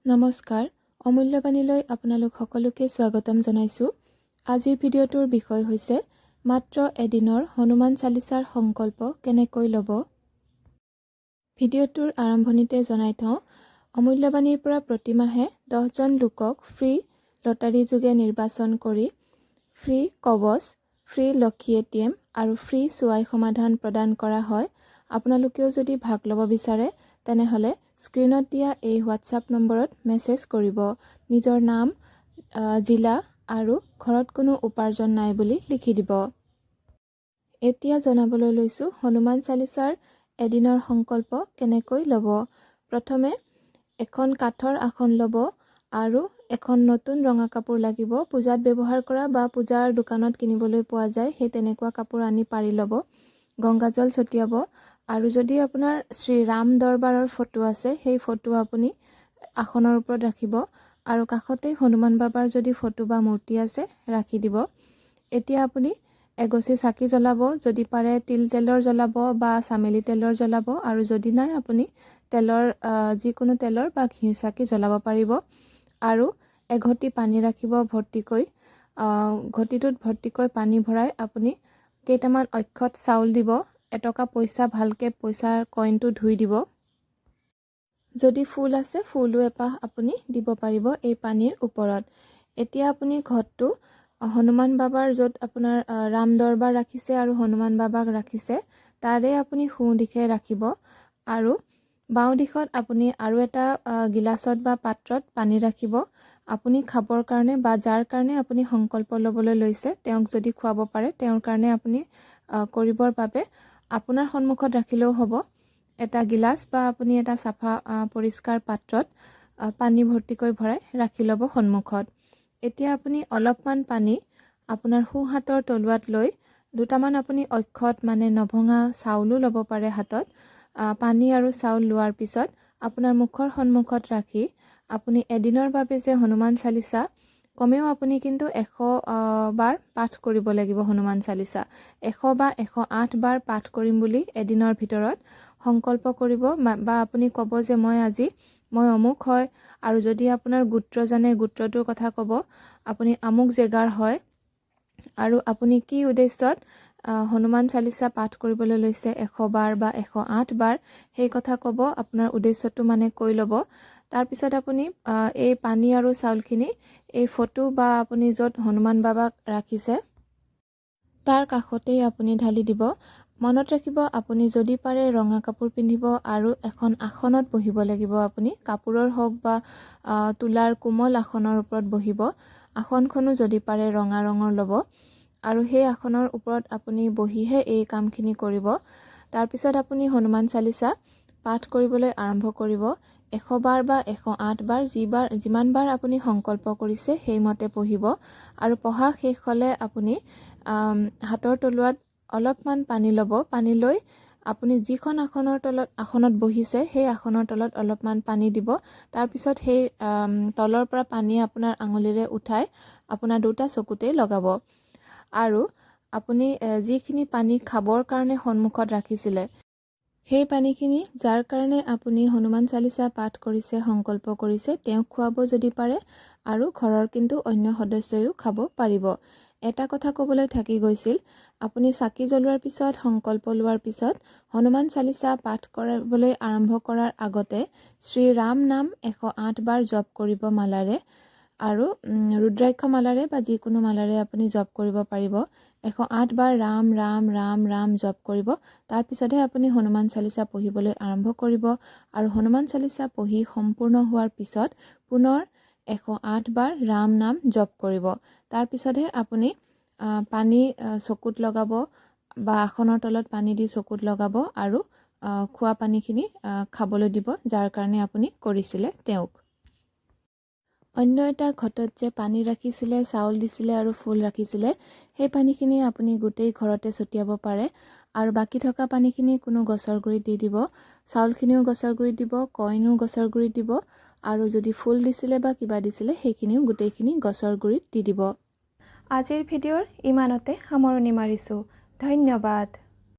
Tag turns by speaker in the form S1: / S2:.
S1: নমস্কাৰ, অমূল্যবাণীলৈ আপোনালোক সকলোকে স্বাগতম জনাইছোঁ। আজিৰ ভিডিঅ'টোৰ বিষয় হৈছে মাত্ৰ এদিনৰ হনুমান চালিচাৰ সংকল্প কেনেকৈ ল'ব। ভিডিঅ'টোৰ আৰম্ভণিতে জনাই থওঁ, অমূল্যবাণীৰ পৰা প্ৰতিমাহে 10জন লোকক ফ্ৰী লটাৰী যোগে নিৰ্বাচন কৰি ফ্ৰী কৱচ, ফ্ৰী লক্ষী ATM আৰু ফ্ৰী চোৱাই সমাধান প্ৰদান কৰা হয়। আপোনালোকেও যদি ভাগ ল'ব বিচাৰে তেনেহ'লে স্ক্ৰীনত দিয়া এই হোৱাটছআপ নম্বৰত মেছেজ কৰিব। নিজৰ নাম, জিলা আৰু ঘৰত কোনো উপাৰ্জন নাই বুলি লিখি দিব। এতিয়া জনাবলৈ লৈছোঁ হনুমান চালিচাৰ এদিনৰ সংকল্প কেনেকৈ ল'ব। প্ৰথমে এখন কাঠৰ আসন ল'ব আৰু এখন নতুন ৰঙা কাপোৰ লাগিব। পূজাত ব্যৱহাৰ কৰা বা পূজাৰ দোকানত কিনিবলৈ পোৱা যায় সেই তেনেকুৱা কাপোৰ আনি পাৰি ল'ব। গংগাজল ছটিয়াব আৰু যদি আপোনাৰ শ্ৰী ৰাম দৰবাৰৰ ফটো আছে সেই ফটো আপুনি আসনৰ ওপৰত ৰাখিব আৰু কাষতে হনুমান বাবাৰ যদি ফটো বা মূৰ্তি আছে ৰাখি দিব। এতিয়া আপুনি এগছি চাকি জ্বলাব, যদি পাৰে তিল তেলৰ জ্বলাব বা চামেলি তেলৰ জ্বলাব আৰু যদি নাই আপুনি তেলৰ যিকোনো তেলৰ বা ঘিৰ চাকি জ্বলাব পাৰিব। আৰু এঘটি পানী ৰাখিব ভৰ্তিকৈ। ঘটিটোত ভৰ্তিকৈ পানী ভৰাই আপুনি কেইটামান অক্ষত চাউল দিব, এটকা পইচা ভালকৈ পইচাৰ কইনটো ধুই দিব। যদি ফুল আছে ফুলো এপাহ আপুনি দিব পাৰিব এই পানীৰ ওপৰত। এতিয়া আপুনি ঘটটো হনুমান বাবাৰ য'ত আপোনাৰ ৰাম দৰবাৰ ৰাখিছে আৰু হনুমান বাবাক ৰাখিছে তাৰে আপুনি সোঁ দিশে ৰাখিব আৰু বাওঁ দিশত আপুনি আৰু এটা গিলাচত বা পাত্ৰত পানী ৰাখিব। আপুনি খাবৰ কাৰণে বা যাৰ কাৰণে আপুনি সংকল্প ল'বলৈ লৈছে তেওঁক যদি খুৱাব পাৰে তেওঁৰ কাৰণে আপুনি কৰিবৰ বাবে আপোনাৰ সন্মুখত ৰাখিলেও হ'ব। এটা গিলাচ বা আপুনি এটা চাফা পৰিষ্কাৰ পাত্ৰত পানী ভৰ্তিকৈ ভৰাই ৰাখি ল'ব সন্মুখত। এতিয়া আপুনি অলপমান পানী আপোনাৰ সোঁ হাতৰ তলুৱাত লৈ দুটামান আপুনি অক্ষত মানে নভঙা চাউলো ল'ব পাৰে হাতত। পানী আৰু চাউল লোৱাৰ পিছত আপোনাৰ মুখৰ সন্মুখত ৰাখি আপুনি এদিনৰ বাবে যে হনুমান চালিচা কমেও আপুনি কিন্তু 100 বাৰ পাঠ কৰিব লাগিব। হনুমান চালিচা 100 বা 108 বাৰ পাঠ কৰিম বুলি এদিনৰ ভিতৰত সংকল্প কৰিব বা আপুনি ক'ব যে মই অমুক হয় আৰু যদি আপোনাৰ গোত্ৰ জানে গোত্ৰটোৰ কথা ক'ব, আপুনি আমুক জেগাৰ হয় আৰু আপুনি কি উদ্দেশ্যত হনুমান চালিচা পাঠ কৰিবলৈ লৈছে 100 বাৰ বা 108 বাৰ সেই কথা ক'ব। আপোনাৰ উদ্দেশ্যটো মানে কৈ ল'ব। তাৰপিছত আপুনি এই পানী আৰু চাউলখিনি এই ফটো বা আপুনি য'ত হনুমান বাবাক ৰাখিছে তাৰ কাষতেই আপুনি ঢালি দিব। মনত ৰাখিব আপুনি যদি পাৰে ৰঙা কাপোৰ পিন্ধিব আৰু এখন আসনত বহিব লাগিব। আপুনি কাপোৰৰ হওক বা তুলাৰ কোমল আসনৰ ওপৰত বহিব। আসনখনো যদি পাৰে ৰঙা ৰঙৰ ল'ব আৰু সেই আসনৰ ওপৰত আপুনি বহিহে এই কামখিনি কৰিব। তাৰপিছত আপুনি হনুমান চালিচা পাঠ কৰিবলৈ আৰম্ভ কৰিব। 100 বাৰ বা 108 বাৰ যিমান বাৰ আপুনি সংকল্প কৰিছে সেইমতে পঢ়িব আৰু পঢ়া শেষ হ'লে আপুনি হাতৰ তলুৱাত অলপমান পানী ল'ব। পানী লৈ আপুনি যিখন আসনত বহিছে সেই আসনৰ তলত অলপমান পানী দিব। তাৰপিছত সেই তলৰ পৰা পানী আপোনাৰ আঙুলিৰে উঠাই আপোনাৰ দুটা চকুতেই লগাব আৰু আপুনি যিখিনি পানী খাবৰ কাৰণে সন্মুখত ৰাখিছিলে সেই পানীখিনি যাৰ কাৰণে আপুনি হনুমান চালিচা পাঠ কৰিছে সংকল্প কৰিছে তেওঁক খুৱাব যদি পাৰে আৰু ঘৰৰ কিন্তু অন্য সদস্যইও খাব পাৰিব। এটা কথা ক'বলৈ থাকি গৈছিল, আপুনি চাকি জ্বলোৱাৰ পিছত সংকল্প লোৱাৰ পিছত হনুমান চালিচা পাঠ কৰিবলৈ আৰম্ভ কৰাৰ আগতে শ্ৰী ৰাম নাম 108 বাৰ জপ কৰিব মালাৰে আৰু ৰুদ্ৰাক্ষ মালাৰে বা যিকোনো মালাৰে আপুনি জপ কৰিব পাৰিব। 108 বাৰ ৰাম ৰাম ৰাম ৰাম জপ কৰিব। তাৰপিছতহে আপুনি হনুমান চালিচা পঢ়িবলৈ আৰম্ভ কৰিব আৰু হনুমান চালিচা পঢ়ি সম্পূৰ্ণ হোৱাৰ পিছত পুনৰ 108 বাৰ ৰাম নাম জপ কৰিব। তাৰপিছতহে আপুনি পানী চকুত লগাব বা আসনৰ তলত পানী দি চকুত লগাব আৰু খোৱা পানীখিনি খাবলৈ দিব যাৰ কাৰণে আপুনি কৰিছিলে তেওঁক। অন্য এটা ঘটত যে পানী ৰাখিছিলে, চাউল দিছিলে আৰু ফুল ৰাখিছিলে সেই পানীখিনি আপুনি গোটেই ঘৰতে ছটিয়াব পাৰে আৰু বাকী থকা পানীখিনি কোনো গছৰ গুৰিত দি দিব। চাউলখিনিও গছৰ গুৰিত দিব, কইনো গছৰ গুৰিত দিব আৰু যদি ফুল দিছিলে বা কিবা দিছিলে সেইখিনিও গোটেইখিনি গছৰ গুৰিত দি দিব। আজিৰ ভিডিঅ'ৰ ইমানতে সামৰণি মাৰিছোঁ। ধন্যবাদ।